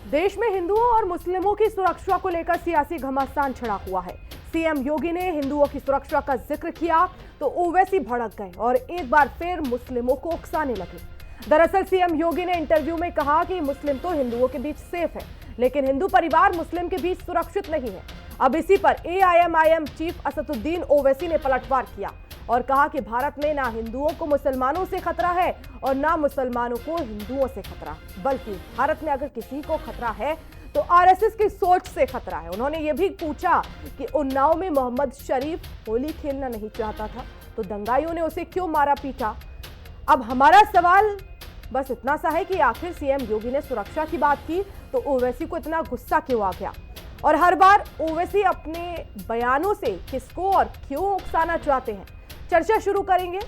देश में हिंदुओं और मुस्लिमों की सुरक्षा को लेकर सियासी घमासान छिड़ा हुआ है। सीएम योगी ने हिंदुओं की सुरक्षा का जिक्र किया तो ओवैसी भड़क गए और एक बार फिर मुस्लिमों को उकसाने लगे। दरअसल सीएम योगी ने इंटरव्यू में कहा कि मुस्लिम तो हिंदुओं के बीच सेफ है, लेकिन हिंदू परिवार मुस्लिम के बीच सुरक्षित नहीं है। अब इसी पर एआईएमआईएम चीफ असदुद्दीन ओवैसी ने पलटवार किया और कहा कि भारत में ना हिंदुओं को मुसलमानों से खतरा है और ना मुसलमानों को हिंदुओं से खतरा, बल्कि भारत में अगर किसी को खतरा है तो आरएसएस की सोच से खतरा है। उन्होंने ये भी पूछा कि उन्नाव में मोहम्मद शरीफ होली खेलना नहीं चाहता था तो दंगाइयों ने उसे क्यों मारा पीटा। अब हमारा सवाल बस इतना सा है कि आखिर सीएम योगी ने सुरक्षा की बात की तो ओवैसी को इतना गुस्सा क्यों आ गया, और हर बार ओवैसी अपने बयानों से किसको और क्यों उकसाना चाहते हैं। चर्चा शुरू करेंगे,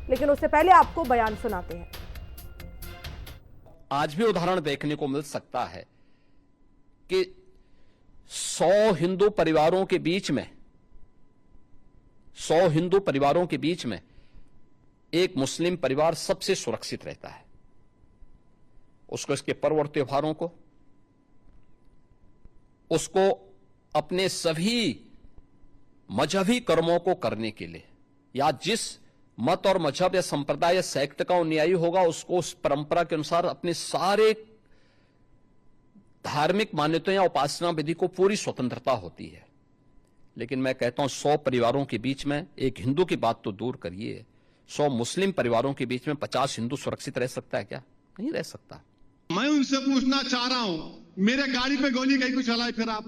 लेकिन उससे पहले आपको बयान सुनाते हैं। आज भी उदाहरण देखने को मिल सकता है कि 100 हिंदू परिवारों के बीच में एक मुस्लिम परिवार सबसे सुरक्षित रहता है। उसको इसके पर्व और त्योहारों को, उसको अपने सभी मजहबी कर्मों को करने के लिए, या जिस मत और मजहब या संप्रदाय या सेक्ट का अनुयायी होगा उसको उस परंपरा के अनुसार अपने सारे धार्मिक मान्यताओं या उपासना विधि को पूरी स्वतंत्रता होती है। लेकिन मैं कहता हूं 100 परिवारों के बीच में, एक हिंदू की बात तो दूर करिए, 100 मुस्लिम परिवारों के बीच में 50 हिंदू सुरक्षित रह सकता है क्या? नहीं रह सकता। मैं उनसे पूछना चाह रहा हूं, मेरे गाड़ी पे गोली कहीं को चलाई फिर आप?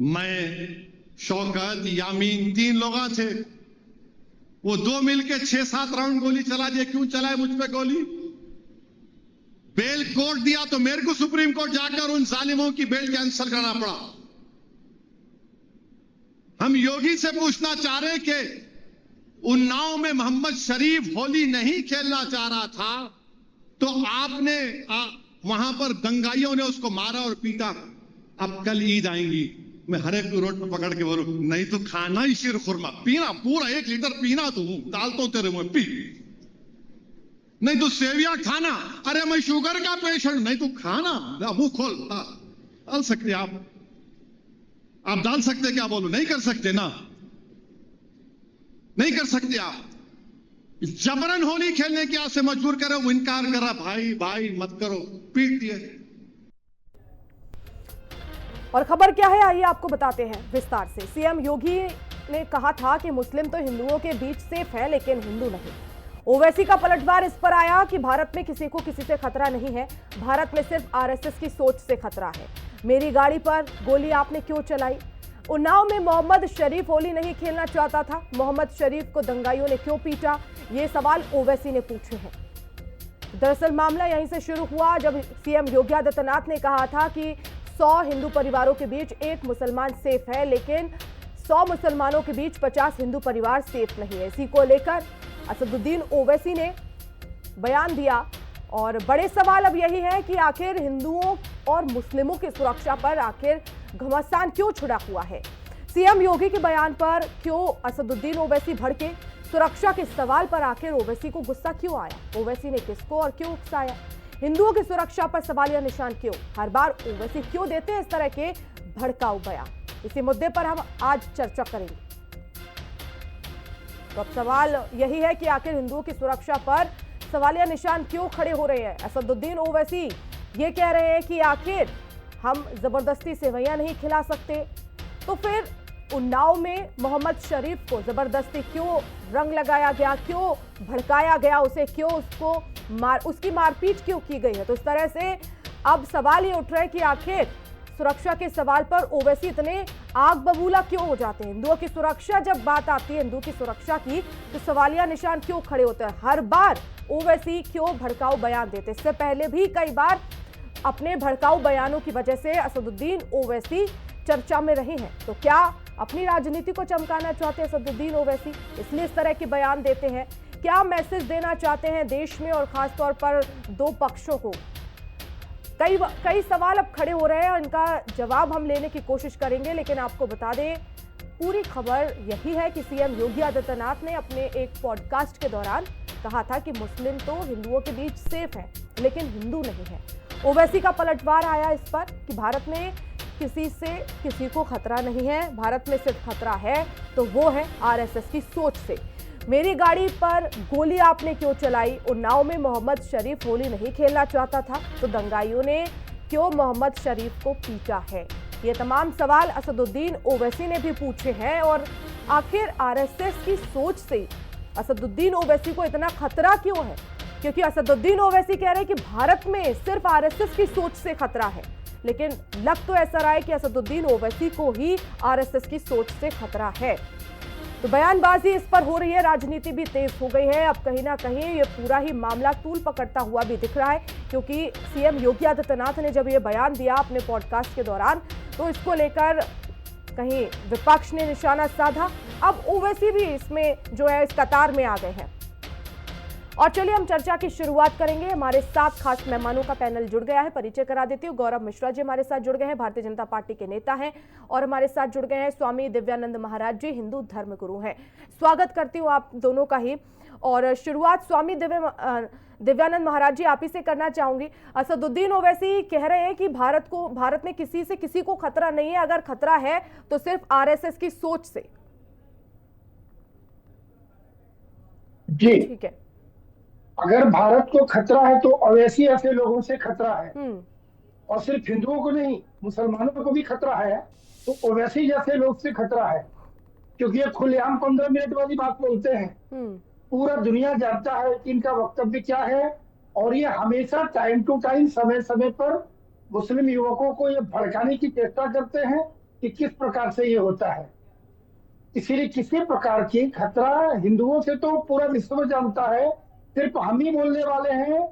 मैं, शौकत, यामीन, 3 लोग थे, वो 2 मिलके 6-7 राउंड गोली चला दिए। क्यों चलाए मुझ पे गोली? बेल कोर्ट दिया तो मेरे को सुप्रीम कोर्ट जाकर उन जालिमों की बेल कैंसिल करना पड़ा। हम योगी से पूछना चाह रहे कि उन्नाव में मोहम्मद शरीफ होली नहीं खेलना चाह रहा था तो आपने वहां पर दंगाइयों ने उसको मारा और पीटा। अब कल ईद आएंगी, मैं हर एक रोड पर पकड़ के बोलूं, नहीं तो खाना ही शीर खुरमा, पीना पूरा 1 लीटर पीना, तो डालता हूं तेरे मुंह, पी। नहीं तो सेवियां खाना, अरे मैं शुगर का पेशेंट, नहीं तो खाना, मुंह खोल। डाल सकते आप डाल सकते क्या? बोलो, नहीं कर सकते ना, नहीं कर सकते आप। जबरन होली खेलने की आपसे मजबूर करो, वो इनकार करा, भाई मत करो, पीट दिए। और खबर क्या है आइए आपको बताते हैं विस्तार से। सीएम योगी ने कहा था कि मुस्लिम तो हिंदुओं के बीच सेफ है, लेकिन हिंदू नहीं। ओवैसी का पलटवार इस पर आया कि भारत में किसी को किसी से खतरा नहीं है, भारत में सिर्फ आरएसएस की सोच से खतरा है। मेरी गाड़ी पर गोली आपने क्यों चलाई? उन्नाव में मोहम्मद शरीफ होली नहीं खेलना चाहता था, मोहम्मद शरीफ को दंगाइयों ने क्यों पीटा? ये सवाल ओवैसी ने पूछे हैं। दरअसल मामला यहीं से शुरू हुआ जब सीएम योगी आदित्यनाथ ने कहा था कि 100 हिंदू परिवारों के बीच एक मुसलमान सेफ है, लेकिन 100 मुसलमानों के बीच 50 हिंदू परिवार सेफ नहीं है। इसी को लेकर असदुद्दीन ओवैसी ने बयान दिया और बड़े सवाल अब यही है कि आखिर हिंदुओं और मुस्लिमों की सुरक्षा पर आखिर घमासान क्यों छिड़ा हुआ है? सीएम योगी के बयान पर क्यों असदुद्दीन ओवैसी भड़के? सुरक्षा के सवाल पर आखिर ओवैसी को गुस्सा क्यों आया? ओवैसी ने किसको और क्यों उकसाया? हिंदुओं की सुरक्षा पर सवालिया निशान क्यों? हर बार ओवैसी क्यों देते हैं इस तरह के भड़काऊ बयान? इसी मुद्दे पर हम आज चर्चा करेंगे। तो अब सवाल यही है कि आखिर हिंदुओं की सुरक्षा पर सवालिया निशान क्यों खड़े हो रहे हैं? असदुद्दीन ओवैसी ये कह रहे हैं कि आखिर हम जबरदस्ती सेवैयां नहीं खिला सकते, तो फिर उन्नाव में मोहम्मद शरीफ को जबरदस्ती क्यों रंग लगाया गया, क्यों भड़काया गया, उसे क्यों उसकी मारपीट क्यों की गई है? तो इस तरह से अब सवाल ये उठ रहा है कि आखिर सुरक्षा के सवाल पर ओवैसी इतने आग बबूला क्यों हो जाते हैं? हिंदुओं की सुरक्षा जब बात आती है, हिंदुओं की सुरक्षा की, तो सवालिया निशान क्यों खड़े होते हैं? हर बार ओवैसी क्यों भड़काऊ बयान देते? इससे पहले भी कई बार अपने भड़काऊ बयानों की वजह से असदुद्दीन ओवैसी चर्चा में रहे हैं। तो क्या अपनी राजनीति को चमकाना चाहते हैं असदुद्दीन ओवैसी, इसलिए इस तरह के बयान देते हैं? क्या मैसेज देना चाहते हैं देश में और खासतौर पर 2 पक्षों को? कई सवाल अब खड़े हो रहे हैं और इनका जवाब हम लेने की कोशिश करेंगे, लेकिन आपको बता दें पूरी खबर यही है कि सीएम योगी आदित्यनाथ ने अपने एक पॉडकास्ट के दौरान कहा था कि मुस्लिम तो हिंदुओं के बीच सेफ है, लेकिन हिंदू नहीं है। ओवैसी का पलटवार आया इस पर कि भारत में किसी से किसी को खतरा नहीं है, भारत में सिर्फ खतरा है तो वो है आरएसएस की सोच से। मेरी गाड़ी पर गोली आपने क्यों चलाई? उन्नाव में मोहम्मद शरीफ होली नहीं खेलना चाहता था तो दंगाइयों ने क्यों मोहम्मद शरीफ को पीटा है? ये तमाम सवाल असदुद्दीन ओवैसी ने भी पूछे हैं। और आखिर आरएसएस की सोच से असदुद्दीन ओवैसी को इतना खतरा क्यों है? क्योंकि असदुद्दीन ओवैसी कह रहे हैं कि भारत में सिर्फ आरएसएस की सोच से खतरा है, लेकिन लग तो ऐसा रहा है कि असदुद्दीन ओवैसी को ही आरएसएस की सोच से खतरा है। तो बयानबाजी इस पर हो रही है, राजनीति भी तेज हो गई है। अब कहीं ना कहीं ये पूरा ही मामला तूल पकड़ता हुआ भी दिख रहा है, क्योंकि सीएम योगी आदित्यनाथ ने जब ये बयान दिया अपने पॉडकास्ट के दौरान तो इसको लेकर कहीं विपक्ष ने निशाना साधा। अब ओवैसी भी इसमें जो है इस कतार में आ गए हैं। और चलिए हम चर्चा की शुरुआत करेंगे। हमारे साथ खास मेहमानों का पैनल जुड़ गया है, परिचय करा देती हूँ। गौरव मिश्रा जी हमारे साथ जुड़ गए हैं, भारतीय जनता पार्टी के नेता हैं। और हमारे साथ जुड़ गए हैं स्वामी दिव्यानंद महाराज जी, हिंदू धर्मगुरु हैं। स्वागत करती हूँ आप दोनों का ही। और शुरुआत स्वामी दिव्यानंद महाराज जी आप ही से करना चाहूंगी। असदुद्दीन ओवैसी कह रहे हैं कि भारत में किसी से किसी को खतरा नहीं है, अगर खतरा है तो सिर्फ आरएसएस की सोच से। जी ठीक है। अगर भारत को खतरा है तो ओवैसी ऐसे लोगों से खतरा है, और सिर्फ हिंदुओं को नहीं मुसलमानों को भी खतरा है। तो ओवैसी जैसे लोग से खतरा है, क्योंकि ये खुलेआम 15 मिनट वाली बात बोलते हैं। पूरा दुनिया जानता है कि इनका वक्तव्य क्या है, और ये हमेशा टाइम टू टाइम समय समय पर मुस्लिम युवकों को ये भड़काने की चेष्टा करते हैं कि किस प्रकार से ये होता है। इसीलिए किसी प्रकार की खतरा हिंदुओं से तो पूरा विश्व जानता है, सिर्फ हम ही बोलने वाले हैं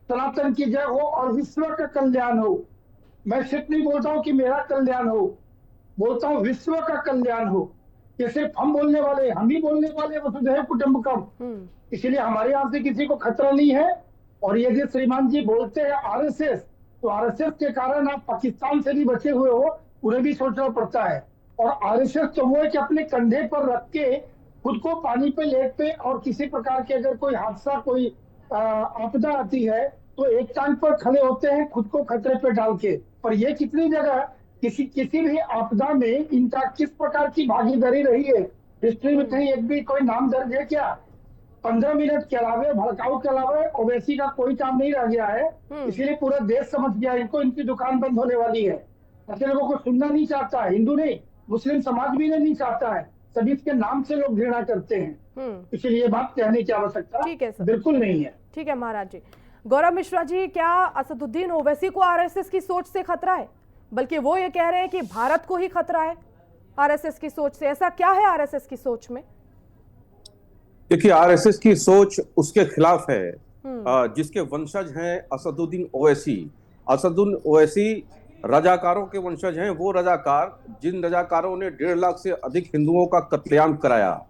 सनातन की जय हो और विश्व का कल्याण हो। मैं सिर्फ नहीं बोलता हूं कि मेरा कल्याण हो, बोलता हूं विश्व का कल्याण हो। ये सिर्फ हम बोलने वाले, हम ही बोलने वाले वसुधैव कुटुंबकम। इसलिए हमारे यहाँ से किसी को खतरा नहीं है। और ये जो श्रीमान जी बोलते हैं आरएसएस, तो आरएसएस के कारण आप पाकिस्तान से भी बचे हुए हो, उन्हें भी सोचना पड़ता है। और आरएसएस तो वो है कि अपने कंधे पर रख के खुद को पानी पे लेट पे, और किसी प्रकार के अगर कोई हादसा कोई आपदा आती है तो एक टांग पर खड़े होते हैं खुद को खतरे पे डाल के। पर ये कितनी जगह किसी भी आपदा में इनका किस प्रकार की भागीदारी रही है, हिस्ट्री में कहीं एक भी कोई नाम दर्ज है क्या? 15 मिनट के अलावा, भड़काऊ के अलावा ओवैसी का कोई काम नहीं रह गया है। इसीलिए पूरा देश समझ गया इनको, इनकी दुकान बंद होने वाली है। ऐसे लोगों को सुनना नहीं चाहता है, हिंदू नहीं मुस्लिम समाज भी नहीं चाहता है। सभी इसके नाम से लोग घृणा करते हैं, इसलिए ये बात कहने की आवश्यकता बिल्कुल नहीं है। ठीक है महाराज जी। गौरव मिश्रा जी, क्या असदुद्दीन ओवैसी को आरएसएस की सोच से खतरा है? बल्कि वो ये कह रहे हैं कि भारत को ही खतरा है आरएसएस की सोच से। ऐसा क्या है आरएसएस की सोच में? देखिए, आरएसएस की सोच उसके खिलाफ है जिसके वंशज हैं असदुद्दीन ओवैसी। असदुद्दीन ओवैसी रजाकारों के वंशज हैं, वो रजाकार जिन रजाकारों ने 1.5 लाख से अधिक हिंदुओं का कत्लेआम कराया।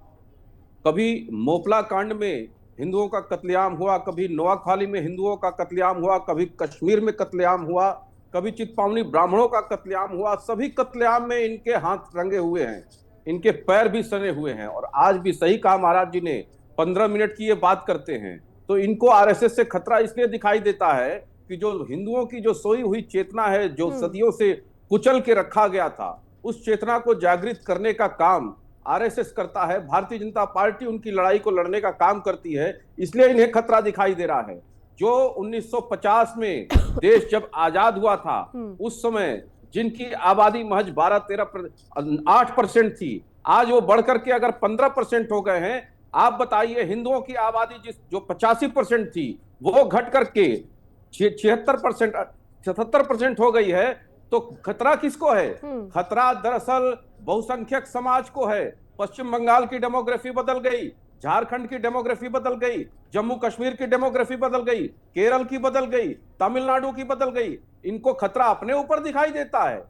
कभी मोपला कांड में हिंदुओं का कत्लेआम हुआ, कभी नोआखाली में हिंदुओं का कत्लेआम हुआ, कभी कश्मीर में कत्लेआम हुआ, कभी चितपावनी ब्राह्मणों का कत्लेआम हुआ। सभी कत्लेआम में इनके हाथ रंगे हुए हैं, इनके पैर भी सने हुए हैं। और आज भी सही कहा महाराज जी ने, 15 मिनट की ये बात करते हैं। तो इनको आरएसएस से खतरा इसलिए दिखाई देता है कि जो हिंदुओं की जो सोई हुई चेतना है, जो सदियों से कुचल के रखा गया था, उस चेतना को जागृत करने का काम आरएसएस करता है। भारतीय जनता पार्टी उनकी लड़ाई को लड़ने का काम करती है, इसलिए इन्हें खतरा दिखाई दे रहा है। जो 1950 में देश जब आजाद हुआ था, उस समय जिनकी आबादी महज 8% थी, आज वो बढ़कर के अगर 15% हो गए हैं। आप बताइए, हिंदुओं की आबादी जो 85% थी, वो घट करके 77% हो गई है। तो खतरा किसको है? खतरा दरअसल बहुसंख्यक समाज को है। पश्चिम बंगाल की डेमोग्राफी बदल गई, झारखंड की डेमोग्राफी बदल गई, जम्मू कश्मीर की डेमोग्राफी बदल गई, केरल की बदल गई, तमिलनाडु की बदल गई। इनको खतरा अपने ऊपर दिखाई देता है।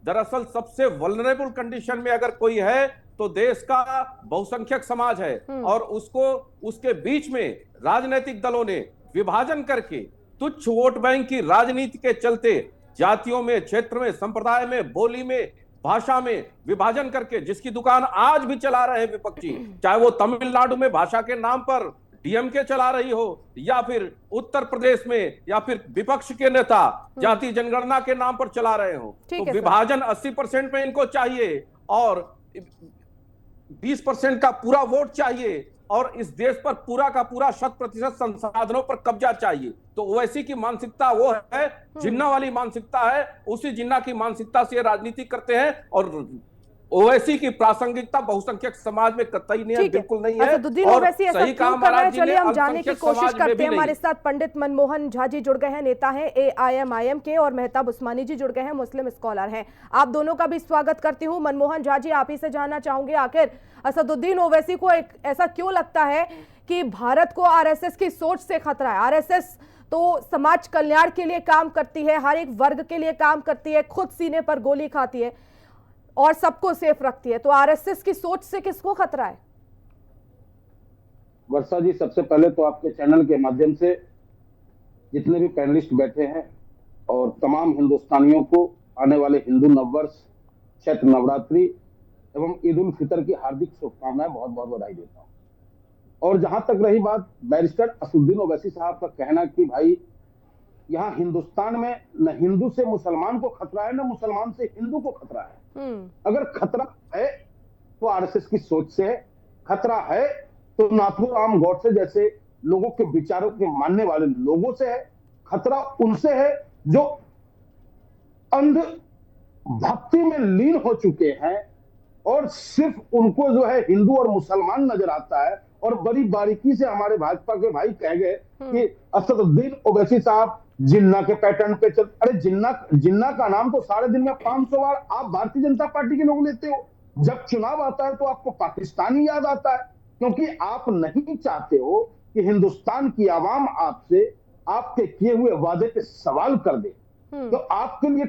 दरअसल सबसे वल्नरेबल कंडीशन में अगर कोई है तो देश का बहुसंख्यक समाज है, और उसको उसके बीच में राजनीतिक दलों ने विभाजन करके तुच्छ वोट बैंक की राजनीति के चलते जातियों में, क्षेत्र में, संप्रदाय में, बोली में, भाषा में विभाजन करके जिसकी दुकान आज भी चला रहे हैं विपक्षी, चाहे वो तमिलनाडु में भाषा के नाम पर डीएमके चला रही हो या फिर उत्तर प्रदेश में या फिर विपक्ष के नेता जाति जनगणना के नाम पर चला रहे हो, तो विभाजन 80% में इनको चाहिए और 20% का पूरा वोट चाहिए और इस देश पर पूरा का पूरा 100% संसाधनों पर कब्जा चाहिए। तो ओवैसी की मानसिकता वो है, जिन्ना वाली मानसिकता है, उसी जिन्ना की मानसिकता से राजनीति करते हैं और ओवैसी की प्रासंगिकता बहुसंख्यक समाज में कतई नहीं है, बिल्कुल नहीं है। और सही कहा महाराज जी ने, चलिए हम जानने की कोशिश करते हैं। हमारे साथ पंडित मनमोहन झा जी जुड़ गए हैं, नेता हैं AIMIM के, और मेहताब उस्मानी जी जुड़ गए हैं, मुस्लिम स्कॉलर हैं। आप दोनों का भी स्वागत करती हूं। मनमोहन झा जी, आप ही से जानना चाहूंगे, आखिर असदुद्दीन ओवैसी को ऐसा क्यों लगता है कि भारत को RSS की सोच से खतरा है? RSS तो समाज कल्याण के लिए काम करती है, हर एक वर्ग के लिए काम करती है, खुद सीने पर गोली खाती है और सबको सेफ रखती है, तो RSS की सोच से किसको खतरा है? वर्षा जी, सबसे पहले तो आपके चैनल के माध्यम से जितने भी पैनलिस्ट बैठे हैं और तमाम हिंदुस्तानियों को आने वाले हिंदू नववर्ष, चैत्र नवरात्रि एवं ईद उल फितर की हार्दिक शुभकामनाएं, बहुत बहुत बधाई देता हूं। और जहां तक रही बात बैरिस्टर असदुद्दीन ओवैसी साहब का कहना कि भाई यहाँ हिंदुस्तान में न हिंदू से मुसलमान को खतरा है, न मुसलमान से हिंदू को खतरा है। अगर खतरा है तो RSS की सोच से है, खतरा है तो नाथूराम गौडसे जैसे लोगों के विचारों के मानने वाले लोगों से है, खतरा उनसे है जो अंध भक्ति में लीन हो चुके हैं और सिर्फ उनको जो है हिंदू और मुसलमान नजर आता है। और बड़ी बारीकी से हमारे भाजपा के भाई कह गए कि असदुद्दीन ओवैसी साहब जिन्ना के पैटर्न पे चल। अरे जिन्ना का नाम तो सारे दिन में 500 बार आप भारतीय जनता पार्टी के लोग लेते हो। जब चुनाव आता है तो आपको पाकिस्तानी याद आता है, क्योंकि आप नहीं चाहते हो कि हिंदुस्तान की आवाम आपसे आपके किए हुए वादे पे सवाल कर दे। तो आपके लिए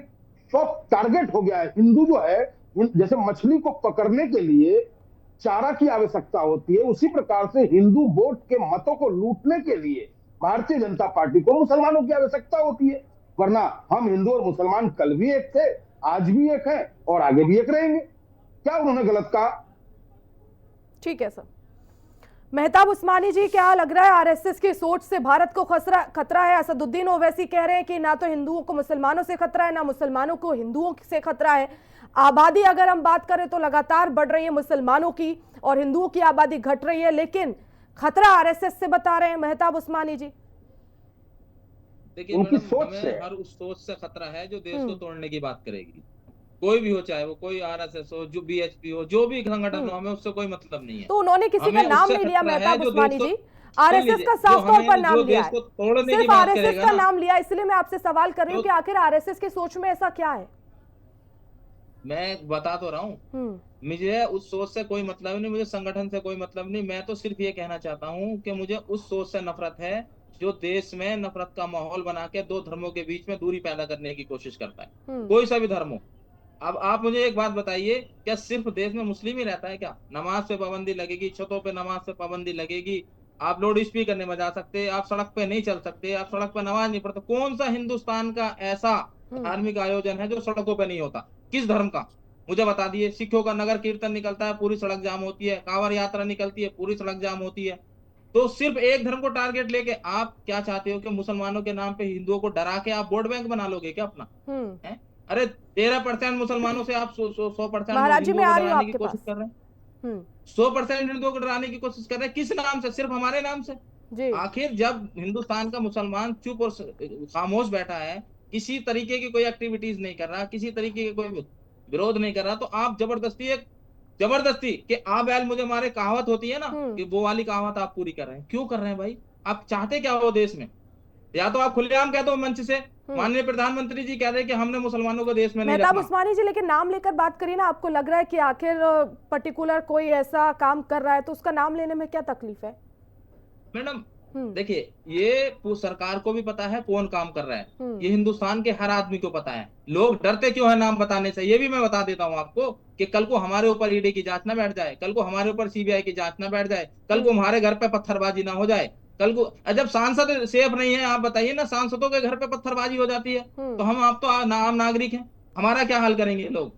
सॉफ्ट टारगेट हो गया है। हिंदू जो है, जैसे मछली को पकड़ने के लिए चारा की आवश्यकता होती है, उसी प्रकार से हिंदू वोट के मतों को लूटने के लिए भारतीय जनता पार्टी को मुसलमानों की आवश्यकता होती है। वरना हम हिंदू और मुसलमान कल भी एक थे, आज भी एक हैं और आगे भी एक रहेंगे। क्या उन्होंने गलत कहा? ठीक है सर। मेहताब उस्मानी जी, क्या लग रहा है RSS की सोच से भारत को खतरा है? असदुद्दीन ओवैसी कह रहे हैं कि ना तो हिंदुओं को मुसलमानों से खतरा है, ना मुसलमानों को हिंदुओं से खतरा है। आबादी अगर हम बात करें तो लगातार बढ़ रही है मुसलमानों की और हिंदुओं की आबादी घट रही है, लेकिन खतरा RSS से बता रहे हैं मेहताब उस्मानी जी। देखिए उनकी सोच से, हर उस सोच से खतरा है जो देश को तोड़ने की बात करेगी। कोई भी हो, चाहे वो कोई RSS हो, जो BHP हो, जो भी संगठन हो, हमें उससे कोई मतलब नहीं है। तो उन्होंने किसी का नाम नहीं लिया मेहताब उस्मानी जी, RSS का साफ तौर पर नाम लिया है, सिर्फ RSS का नाम लिया। इसलिए मैं आपसे सवाल कर रही हूँ कि आखिर RSS की सोच में ऐसा क्या है? मैं बता तो रहा हूँ, मुझे उस सोच से कोई मतलब नहीं, मुझे संगठन से कोई मतलब नहीं। मैं तो सिर्फ ये कहना चाहता हूँ कि मुझे उस सोच से नफरत है जो देश में नफरत का माहौल बना के दो धर्मों के बीच में दूरी पैदा करने की कोशिश करता है, कोई सा भी धर्म हो। अब आप मुझे एक बात बताइए, क्या सिर्फ देश में मुस्लिम ही रहता है क्या? नमाज पे पाबंदी लगेगी, छतों पे नमाज पे पाबंदी लगेगी, आप लाउड स्पीकर नहीं बजा सकते, आप सड़क पे नहीं चल सकते, आप सड़क पे नमाज नहीं पढ़ते। कौन सा हिंदुस्तान का ऐसा धार्मिक आयोजन है जो सड़कों पे नहीं होता? किस धर्म का मुझे बता दिए। सिखों का नगर कीर्तन निकलता है, पूरी सड़क जाम होती है। कांवड़ यात्रा निकलती है, पूरी सड़क जाम होती है। तो सिर्फ एक धर्म को टारगेट लेके आप क्या चाहते हो कि मुसलमानों के नाम पे हिंदुओं को डरा के आप वोट बैंक बना लोगे क्या अपना? है? अरे 13% मुसलमानों से आप 100% डराने की कोशिश कर रहे हैं। 100% हिंदुओं को डराने की कोशिश कर रहे हैं। किस नाम से? सिर्फ हमारे नाम से। आखिर जब हिंदुस्तान का मुसलमान चुप और खामोश बैठा है, किसी तरीके की कोई एक्टिविटीज नहीं कर रहा, किसी तरीके की कोई विरोध नहीं कर रहा, तो आप जबरदस्ती कि आप बैल मुझे मारे कहावत होती है ना, कि वो वाली कहावत आप पूरी कर रहे हैं। क्यों कर रहे हैं भाई? आप चाहते क्या हो देश में? या तो आप खुलेआम कह दो मंच से, माननीय प्रधानमंत्री जी कह रहे हैं कि हमने मुसलमानों को देश में नहीं रखना। मेहताब उस्मानी जी, लेकिन नाम लेकर बात करिए ना। आपको लग रहा है कि आखिर पर्टिकुलर कोई ऐसा काम कर रहा है तो उसका नाम लेने में क्या तकलीफ है? मैडम देखिए, ये सरकार को भी पता है कौन काम कर रहा है, ये हिंदुस्तान के हर आदमी को पता है। लोग डरते क्यों है नाम बताने से, ये भी मैं बता देता हूँ आपको, कि कल को हमारे ऊपर ईडी की जांच ना बैठ जाए, कल को हमारे ऊपर CBI की जांच ना बैठ जाए, कल को हमारे घर पे पत्थरबाजी ना हो जाए, कल को जब सांसद सेफ नहीं है, आप बताइए ना, सांसदों के घर पे पत्थरबाजी हो जाती है तो आप तो आम नागरिक हैं, हमारा क्या हाल करेंगे लोग?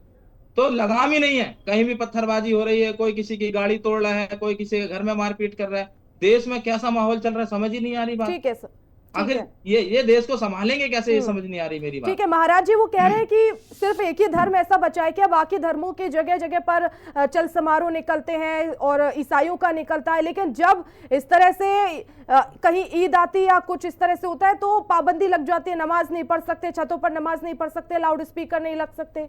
तो लगाम ही नहीं है, कहीं भी पत्थरबाजी हो रही है, कोई किसी की गाड़ी तोड़ रहा है, कोई किसी के घर में मारपीट कर रहा है। देश में कैसा माहौल चल रहा है समझ ही नहीं आ रही बात। ठीक है सर, आखिर ये देश को संभालेंगे कैसे, ये समझ नहीं आ रही मेरी बात। ठीक है महाराज जी, वो कह रहे हैं कि सिर्फ एक ही धर्म ऐसा बचा है क्या, बाकी धर्मों के जगह जगह पर चल समारोह निकलते हैं और ईसाइयों का निकलता है, लेकिन जब इस तरह से कहीं ईद आती या कुछ इस तरह से होता है तो पाबंदी लग जाती है, नमाज नहीं पढ़ सकते, छतों पर नमाज नहीं पढ़ सकते, लाउड स्पीकर नहीं लग सकते।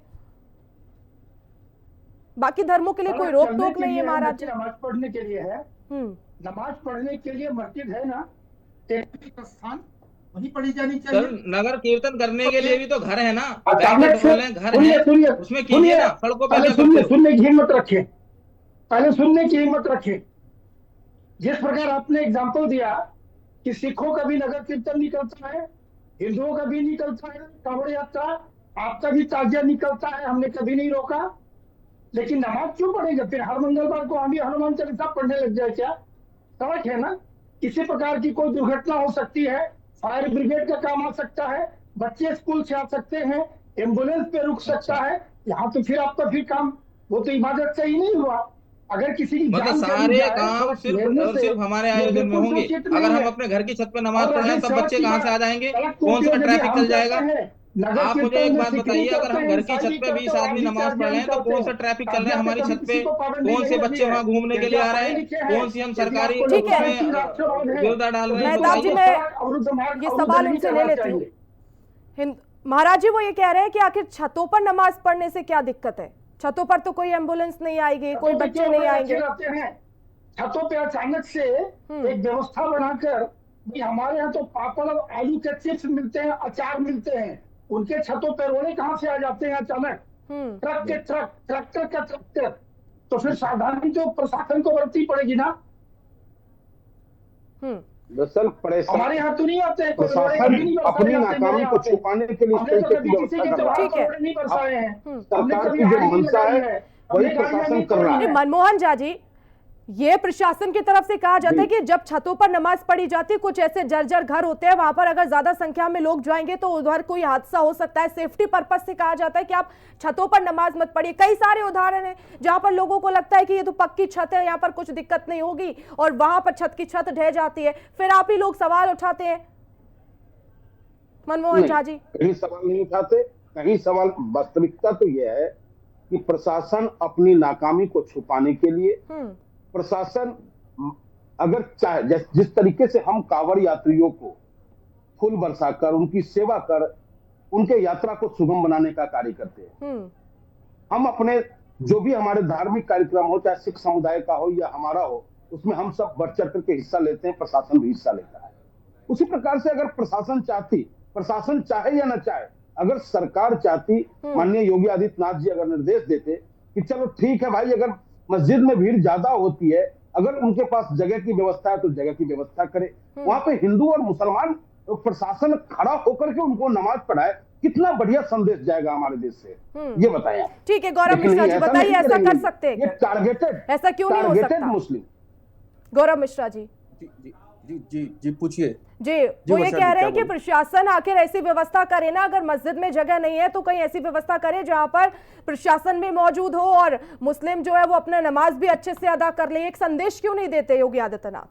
बाकी धर्मों के लिए कोई रोक टोक नहीं है महाराज जी। नमाज पढ़ने के लिए है, नमाज पढ़ने के लिए मस्जिद है ना, स्थान वही पढ़ी जानी चाहिए। सर नगर कीर्तन करने के लिए भी तो घर है ना, अचानक से घर है, उसमें कीजिए ना, सड़कों पे सुनने की हिम्मत रखे, पहले सुनने की हिम्मत रखे। जिस प्रकार आपने एग्जांपल दिया कि सिखों का भी नगर कीर्तन निकलता है, हिंदुओं का भी निकलता है कांवड़ यात्रा, आपका भी ताजिया निकलता है, हमने कभी नहीं रोका, लेकिन नमाज क्यों पढ़ेंगे फिर? हर मंगलवार को हम भी हनुमान चालीसा पढ़ने लग जाए क्या? सड़क है ना, किसी प्रकार की कोई दुर्घटना हो सकती है, फायर ब्रिगेड का काम आ सकता है, बच्चे स्कूल से आ सकते हैं, एम्बुलेंस पे रुक सकता है, यहाँ तो फिर आपका फिर काम वो तो इबादत से ही नहीं हुआ। अगर किसी की मतलब सारे काम सिर्फ हमारे आयोजन में होंगे। अगर हम अपने घर की छत पे नमाज पढ़ रहे हैं तब बच्चे कहाँ से आ जाएंगे, कौन सा ट्रैफिक चल जाएगा? आप मुझे एक बात बताइए, अगर हम घर की छत पे 20 आदमी नमाज पढ़ रहे हैं तो कौन सा ट्रैफिक चल रहा है हमारी छत पे, कौन से बच्चे वहाँ घूमने के लिए आ रहे हैं, कौन सी हम सरकारी गिरदा डाल रहे हैं? ये सवाल उनसे ले लेती हूँ। महाराज जी वो ये कह रहे हैं कि आखिर छतों पर नमाज पढ़ने से क्या दिक्कत है? छतों पर तो कोई एम्बुलेंस नहीं आएगी, कोई बच्चे नहीं आएंगे। छतों पे अचानक से एक व्यवस्था बनाकर, हमारे यहाँ तो पापड़ और आलू के चिप्स मिलते हैं, अचार मिलते हैं, उनके छतों पे रोड़े कहाँ से आ जाते हैं अचानक? ट्रक के ट्रक, ट्रैक्टर का ट्रैक्टर। तो फिर सावधानी तो प्रशासन को बरतनी पड़ेगी ना। हमारे यहाँ तो नहीं आते हैं, अपनी नाकामी को छुपाने के लिए सरकार की जो मंशा है वही प्रशासन कर रहा है। मनमोहन झा जी, ये प्रशासन की तरफ से कहा जाता है कि जब छतों पर नमाज पढ़ी जाती है, कुछ ऐसे जर्जर घर होते हैं, वहां पर अगर ज्यादा संख्या में लोग जाएंगे तो उधर कोई हादसा हो सकता है, सेफ्टी पर्पस से कहा जाता है कि आप छतों पर नमाज मत पढ़िए। कई सारे उदाहरण हैं जहां पर लोगों को लगता है कि ये तो पक्की छत है, यहाँ पर कुछ दिक्कत नहीं होगी, और वहां पर छत की छत ढह जाती है, फिर आप ही लोग सवाल उठाते हैं। मनमोहन झा जी कहीं सवाल नहीं उठाते, कहीं सवाल, वास्तविकता तो यह है कि प्रशासन अपनी नाकामी को छुपाने के लिए, प्रशासन अगर चाहे, जिस तरीके से हम कांवड़ यात्रियों को फूल बरसाकर उनकी सेवा कर उनके यात्रा को सुगम बनाने का कार्य करते हैं, हम अपने जो भी हमारे धार्मिक कार्यक्रम हो, चाहे सिख समुदाय का हो या हमारा हो, उसमें हम सब बढ़ चढ़ करके हिस्सा लेते हैं, प्रशासन भी हिस्सा लेता है। उसी प्रकार से अगर प्रशासन चाहे या ना चाहे, अगर सरकार चाहती, माननीय योगी आदित्यनाथ जी अगर निर्देश देते कि चलो ठीक है भाई, अगर मस्जिद में भीड़ ज्यादा होती है, अगर उनके पास जगह की व्यवस्था है तो जगह की व्यवस्था करे, वहां पे हिंदू और मुसलमान प्रशासन खड़ा होकर के उनको नमाज पढ़ाए, कितना बढ़िया संदेश जाएगा हमारे देश से, ये बताएं। ठीक है गौरव मिश्रा जी, बताइए ऐसा कर सकते हैं? टारगेटेड, ऐसा क्यों नहीं हो सकता? मुस्लिम गौरव मिश्रा जी जी पूछिए। जी वो ये कह रहे हैं कि प्रशासन आखिर ऐसी व्यवस्था करे ना, अगर मस्जिद में जगह नहीं है तो कहीं ऐसी व्यवस्था करे जहां पर प्रशासन भी मौजूद हो और मुस्लिम जो है वो अपना नमाज भी अच्छे से अदा कर ले। एक संदेश क्यों नहीं देते योगी आदित्यनाथ?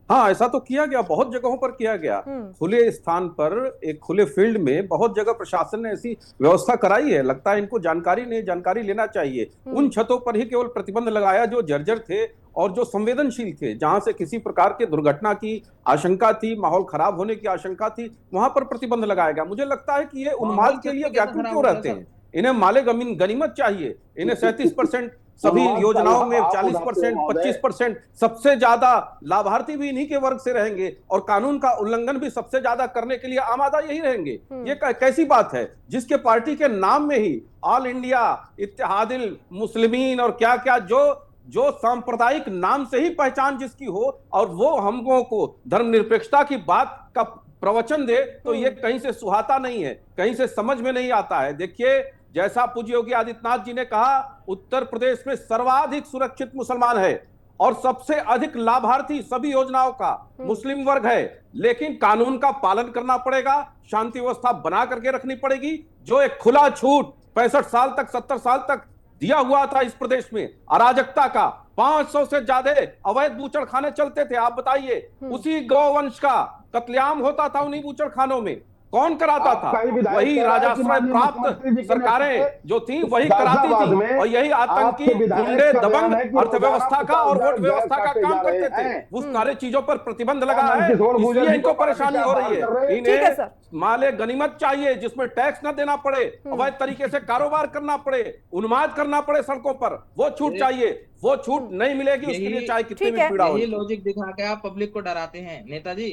हाँ, ऐसा तो किया गया, बहुत जगहों पर किया गया। खुले स्थान पर, एक खुले फील्ड में बहुत जगह प्रशासन ने ऐसी व्यवस्था कराई है। लगता है इनको जानकारी नहीं, जानकारी लेना चाहिए। उन छतों पर ही केवल प्रतिबंध लगाया जो जर्जर थे और जो संवेदनशील थे, जहां से किसी प्रकार के दुर्घटना की आशंका थी, माहौल खराब होने की आशंका थी, वहां पर प्रतिबंध लगाया गया। मुझे लगता है कि ये उन्माद के लिए व्याकुल क्यों रहते हैं? इन्हें माले गनीमत चाहिए। इन्हें 37% सभी योजनाओं में 40%, 25%, सबसे ज्यादा लाभार्थी भी इन्हीं के वर्ग से रहेंगे और कानून का उल्लंघन भी सबसे ज्यादा करने के लिए आमादा यही रहेंगे। ये कैसी बात है जिसके पार्टी के नाम में ही ऑल इंडिया इत्तेहादिल मुस्लिमीन और क्या क्या जो सांप्रदायिक नाम से ही पहचान जिसकी हो, और वो हमको को धर्मनिरपेक्षता की बात का प्रवचन दे, तो ये कहीं से सुहाता नहीं है, कहीं से समझ में नहीं आता है। देखिए, जैसा पूज्य योगी आदित्यनाथ जी ने कहा, उत्तर प्रदेश में सर्वाधिक सुरक्षित मुसलमान है और सबसे अधिक लाभार्थी सभी योजनाओं का मुस्लिम वर्ग है, लेकिन कानून का पालन करना पड़ेगा, शांति व्यवस्था बना करके रखनी पड़ेगी। जो एक खुला छूट 65 साल तक, 70 साल तक दिया हुआ था इस प्रदेश में अराजकता का, 500 से ज्यादा अवैध बूचड़ खाने चलते थे। आप बताइए, उसी गौवंश का कत्लेआम होता था उन्हीं बूचड़ खानों में। कौन कराता था? वही राजाश्रय प्राप्त सरकारें जो थी वही कराती थी, और यही आतंकी गुंडे दबंग अर्थव्यवस्था का और वोट व्यवस्था का काम करते थे। उस सारे चीजों पर प्रतिबंध लगा है, इसलिए इनको परेशानी हो रही है। इन्हें माले गनीमत चाहिए जिसमें टैक्स न देना पड़े, अवैध तरीके से कारोबार करना पड़े, उन्माद करना पड़े सड़कों पर, वो छूट चाहिए। वो छूट नहीं मिलेगी, उसके लिए चाहे कितनी भी पीड़ा हो। यही लॉजिक दिखा के आप पब्लिक को डराते हैं नेताजी।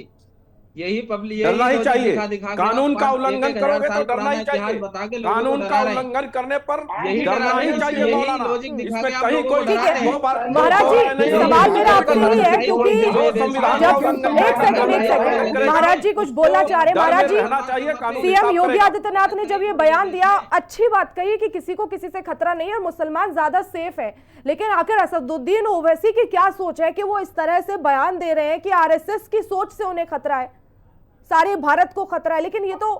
यही पब्लिक डरना ही चाहिए। कानून का उल्लंघन करोगे तो डरना ही चाहिए। कानून का उल्लंघन करने पर डरना ही चाहिए मौलाना। इसमें कहीं कोई महाराज जी सवाल मेरा आपसे यही है, क्योंकि महाराज जी कुछ बोलना चाह रहे हैं। महाराज जी, सीएम योगी आदित्यनाथ ने जब ये बयान दिया, अच्छी बात कही कि किसी को किसी से खतरा नहीं है और मुसलमान ज्यादा सेफ है, लेकिन आखिर असदुद्दीन ओवैसी की क्या सोच है कि वो इस तरह से बयान दे रहे हैं कि आरएसएस की सोच से उन्हें खतरा है, सारे भारत को खतरा है। लेकिन ये तो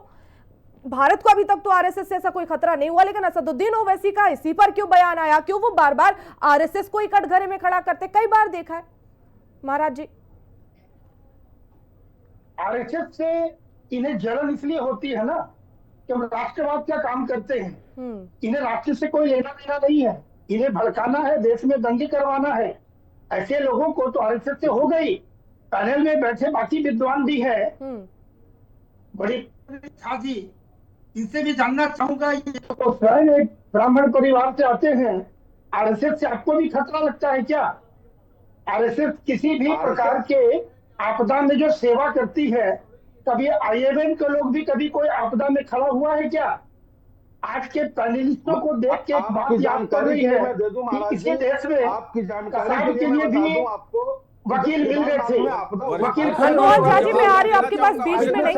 भारत को अभी तक तो आरएसएस से ऐसा कोई खतरा नहीं हुआ, लेकिन असदुद्दीन ओवैसी का इसी पर क्यों बयान आया? क्यों वो बार बार आरएसएस को ही कटघरे में खड़ा करते? कई बार देखा है महाराज जी। आरएसएस से इन्हें जलन इसलिए होती है ना कि हम राष्ट्रवाद का काम करते हैं। इन्हें राष्ट्र से कोई लेना देना नहीं है, इन्हें भड़काना है, देश में दंगे करवाना है। ऐसे लोगों को तो आरएसएस से हो गई। पैनल में बैठे बाकी विद्वान भी है, बड़ी जी, इनसे भी जानना चाहूंगा, ये तो स्वयं एक ब्राह्मण परिवार से आते हैं, आरएसएस से आपको भी खतरा लगता है क्या? आरएसएस किसी भी प्रकार के आपदा में जो सेवा करती है, कभी आईएमएम के लोग भी कभी कोई आपदा में खड़ा हुआ है क्या? आज के पैनलिस्टों को देख के एक बात याद कर रही है कि किसी देश में कसाब के लिए भी वकील मिल गए थे। वकील मनमोहन झा जी, मैं आ रही हूँ आपके पास, बीच में नहीं,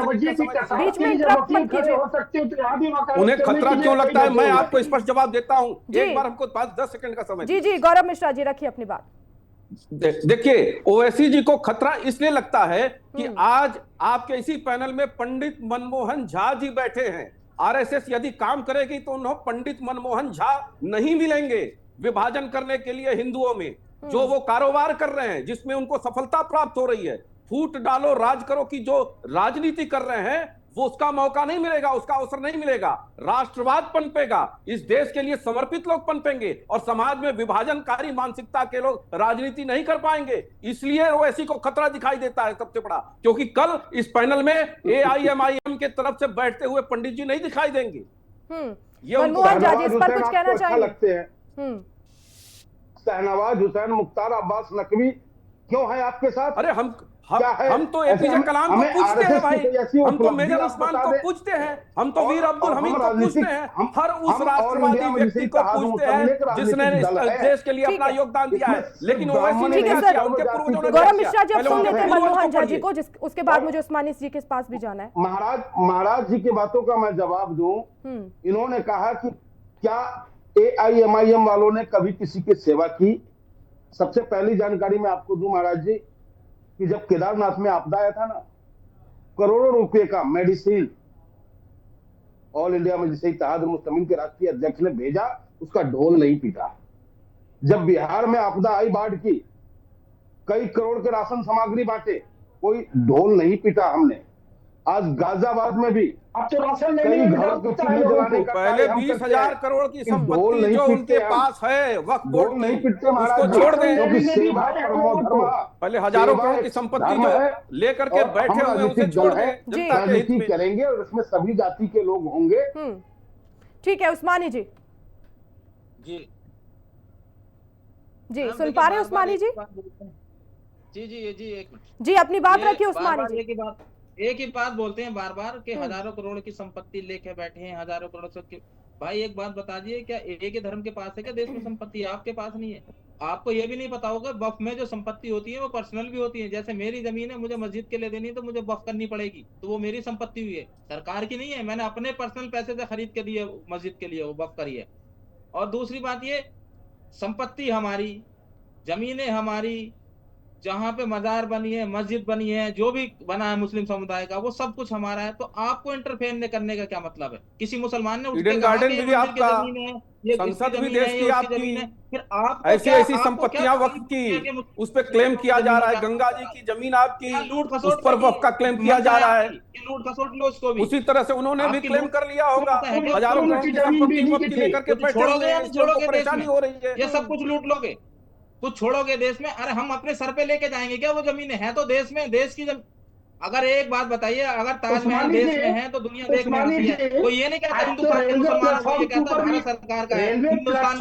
बीच में इंटरप्ट मत कीजिए। हो सकते हो तो यहाँ भी उन्हें खतरा क्यों लगता है, मैं आपको स्पष्ट जवाब देता हूँ। एक बार हमको 5-10 सेकंड का समय। जी जी, गौरव मिश्रा जी रखिए अपनी बात। देखिए, ओवैसी जी को खतरा इसलिए लगता है कि आज आपके इसी पैनल में पंडित मनमोहन झा जी बैठे हैं। आरएसएस यदि काम करेगी तो उन्हें पंडित मनमोहन झा नहीं मिलेंगे। विभाजन करने के लिए हिंदुओं में जो वो कारोबार कर रहे हैं, जिसमें उनको सफलता प्राप्त हो रही है, फूट डालो राज करो की जो राजनीति कर रहे हैं, वो उसका मौका नहीं मिलेगा, उसका अवसर नहीं मिलेगा। राष्ट्रवाद पनपेगा, इस देश के लिए समर्पित लोग पनपेंगे, और समाज में विभाजनकारी मानसिकता के लोग राजनीति नहीं कर पाएंगे। इसलिए ओवैसी को खतरा दिखाई देता है सबसे बड़ा, क्योंकि कल इस पैनल में एआईएमआईएम के तरफ से बैठते हुए पंडित जी नहीं दिखाई देंगे। ये मनमोहन झा जी इस पर कुछ कहना चाहिए? लगते हैं शहनवाज हुसैन, मुख्तार अब्बास नकवी क्यों है आपके साथ? अरे हम तो एपीजे कलाम को पूछते हैं भाई, हम तो मेजर उस्मान को पूछते हैं, हम तो वीर अब्दुल हमीद को पूछते हैं, हर उस राष्ट्रवादी व्यक्ति को पूछते हैं जिसने देश के लिए अपना योगदान दिया है। लेकिन ओवैसी ने क्या किया, उनके पूर्वजों ने गौरव मिश्रा जी, अब सुन लेते हैं मनमोहन झा जी को, उसके बाद मुझे उस्मानी जी के पास भी जाना है। महाराज जी की बातों का मैं जवाब दूं। इन्होंने कहा कि क्या एआईएमआईएम वालों ने कभी किसी की सेवा की? सबसे पहली जानकारी मैं आपको दूं महाराज जी कि जब केदारनाथ में आपदा आया था ना, करोड़ों रुपए का मेडिसिन ऑल इंडिया मजलिस इत्तेहाद मुस्लिमीन के राष्ट्रीय अध्यक्ष ने भेजा, उसका ढोल नहीं पीटा। जब बिहार में आपदा आई बाढ़ की, कई करोड़ के राशन सामग्री बांटे, कोई ढोल नहीं पीटा हमने। आज गाजियाबाद में भी अब तो राशन कई घरों को चूल्हे जलाने का पहले 20,000 करोड़ की संपत्ति जो उनके पास है वक्फ बोर्ड नहीं पिटते महाराज, उसको छोड़ दें। पहले हजारों करोड़ की संपत्ति जो लेकर के बैठे हुए उसे छोड़ दें, जनता के हित में करेंगे और इसमें सभी जाति के लोग होंगे। ठीक है उस्मानी जी। जी जी सुन पा रहे हैं उस्मानी जी? जी जी अपनी बात रखिए उस्मानी जी। एक ही बात बोलते हैं बार बार कि हजारों करोड़ की संपत्ति लेके बैठे हैं, हजारों करोड़ से। भाई एक बात बता दीजिए, क्या एक ही धर्म के पास है क्या देश में संपत्ति? आपके पास नहीं है। आपको ये भी नहीं पता होगा वक्फ में जो संपत्ति होती है वो पर्सनल भी होती है। जैसे मेरी जमीन है, मुझे मस्जिद के लिए देनी है तो मुझे वक्फ करनी पड़ेगी, तो वो मेरी संपत्ति हुई है, सरकार की नहीं है। मैंने अपने पर्सनल पैसे से खरीद के दी है मस्जिद के लिए, वो वक्फ करी है। और दूसरी बात ये, संपत्ति हमारी, जमीनें हमारी, जहाँ पे मजार बनी है, मस्जिद बनी है, जो भी बना है मुस्लिम समुदाय का, वो सब कुछ हमारा है। तो आपको इंटरफेयर करने का क्या मतलब है? किसी मुसलमान ने उठ के ईडन कहा गार्डन कि ये भी मंदिर की आपका, जमीन है, ये संसद इसकी भी जमीन देश है, की ये उसकी आपकी, जमीन है। फिर आपको ऐसी क्या, ऐसी आपको क्या संपत्तियां वक्फ की, उस पे क्लेम किया जा रहा है। गंगा जी की जमीन आपकी, लूट उस खसोट पर वक्फ का क्लेम किया जा रहा है। लूट खसोट लो उसको भी। उसी तरह से उन्होंने भी आपकी क्लेम लूट कर लिया होगा। है क्या? हजारों करोड़ की संपत्ति वक्फ की लेकर के कुछ बैठे छोड़ोगे हुए या हैं, नहीं इसलिए उनको छोड़ोगे देश परेशानी में? हो रही है। ये सब कुछ लूट लोगे? कुछ छोड़ोगे देश में? अरे हम अपने सर पे लेके जाएंगे क्या वो जमीनें? है तो देश में, देश की जमीन। अगर एक बात बताइए, अगर ताजमहल देश में है तो दुनिया देखने आती है। कोई ये नहीं कहता हिंदुस्तान के मुसलमानों को, ये कहता है भारत सरकार का है। हिंदुस्तान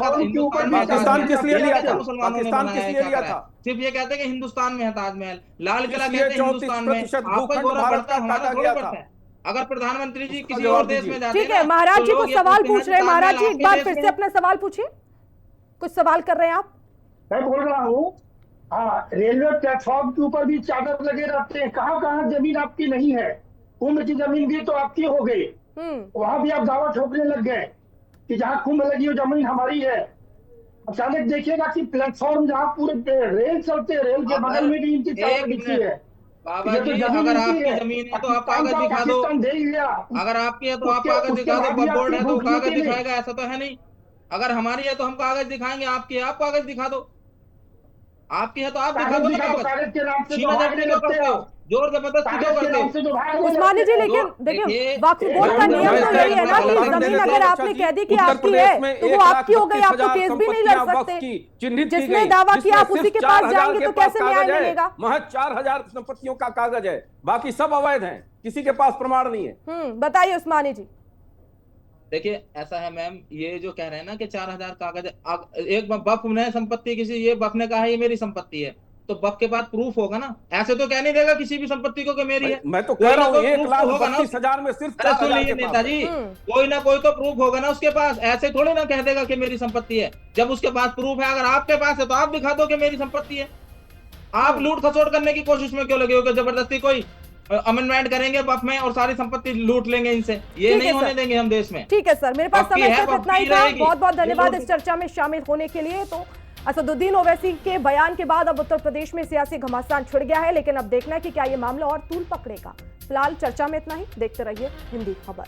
में पाकिस्तान किस लिए लिया था? मुसलमानों ने पाकिस्तान बनाया किस है, लिए क्या लिया करा है? था? सिर्फ ये कहते हैं कि हिंदुस्तान में है ताजमहल, लाल किला इसलिए कहते हैं हिंदुस्तान में। 34% आपका भूखंड गौरव भारत बढ़ता है, का हमारा काटा थोड़ी गया बढ़ता था। है। अगर प्रधानमंत्री जी उसका किसी जवाब और देश दीजिए। में जाते ठीक हैं है, ना, महाराज तो जी लोग कुछ ये सवाल पूछते हैं पूछ रहे हैं। ताजमहल महाराज जी एक आपके बार देश फिर में से अपना सवाल पूछिए, कुछ सवाल कर रहे हैं आप? मैं बोल रहा हूँ, हाँ, रेलवे प्लेटफॉर्म के ऊपर भी चादर लगे रहते हैं। कहाँ कहाँ जमीन आपकी नहीं है? कुंभ की जमीन भी तो आपकी हो गई, वहां भी आप दावा ठोकने लग गए कि जहाँ कुंभ लगी वो जमीन हमारी है। अचानक देखिएगा कि प्लेटफॉर्म जहाँ पूरे रेल चलते हैं, रेल के बगल में भी इनकी चादर बिछी है। बाबा जी, अगर आपकी जमीन है तो आप कागज दिखा दो। पाकिस्तान दे दिया, अगर आपकी है तो आप कागज उसके दिखा दो। बाद भी बोर्ड आपकी है तो भूख कागज मिटी नहीं। दिखाएगा, ऐसा तो है नहीं। अगर हमारी है तो हम कागज दिखाएंगे, आपकी है आप कागज दिखा दो। आपकी है तो आप दिखा दो ना कागज। कागज के नाम से छीना झपटी क्यों करते हो? जोर जबरदस्ती क्यों करते हो? उस्मानी जी, लेकिन देखिए वक्फ बोर्ड का नियम तो यही है ना कि जमीन अगर आपने कह दी कि आपकी है तो वो आपकी हो गई, आप तो केस भी नहीं लड़ सकते। जिसने दावा किया आप उसी के पास जाएंगे तो कैसे न्याय मिलेगा? महज 4000 संपत्तियों का कागज है, बाकी सब अवैध हैं, किसी के पास प्रमाण नहीं है। बताइए उस्मानी जी। देखिए ऐसा है मैम, ये जो कह रहे हैं ना कि 4000 कागज, एक वक्फ ने संपत्ति किसी, ये वक्फ ने कहा ये मेरी संपत्ति है, तो वक्फ के बाद प्रूफ होगा ना। ऐसे तो कह नहीं देगा किसी भी संपत्ति को कि मेरी है। मैं तो कह रहा हूँ 1,32,000 में सिर्फ 4000 नेताजी, कोई ना कोई तो प्रूफ होगा ना उसके पास। ऐसे थोड़ी ना कह देगा कि मेरी संपत्ति है। जब उसके पास प्रूफ है, अगर आपके पास है तो आप दिखा दो कि मेरी संपत्ति है। आप लूट खसोट करने की कोशिश में क्यों लगे हो कि जबरदस्ती कोई अमेंडमेंट करेंगे वक्फ में और सारी संपत्ति लूट लेंगे इनसे? ये नहीं होने देंगे हम देश में। ठीक है सर, मेरे पास समय सिर्फ इतना ही था। बहुत बहुत धन्यवाद इस चर्चा में शामिल होने के लिए। तो असदुद्दीन ओवैसी के बयान के बाद अब उत्तर प्रदेश में सियासी घमासान छिड़ गया है, लेकिन अब देखना है कि क्या ये मामला और तूल पकड़ेगा। फिलहाल चर्चा में इतना ही। देखते रहिए हिंदी खबर।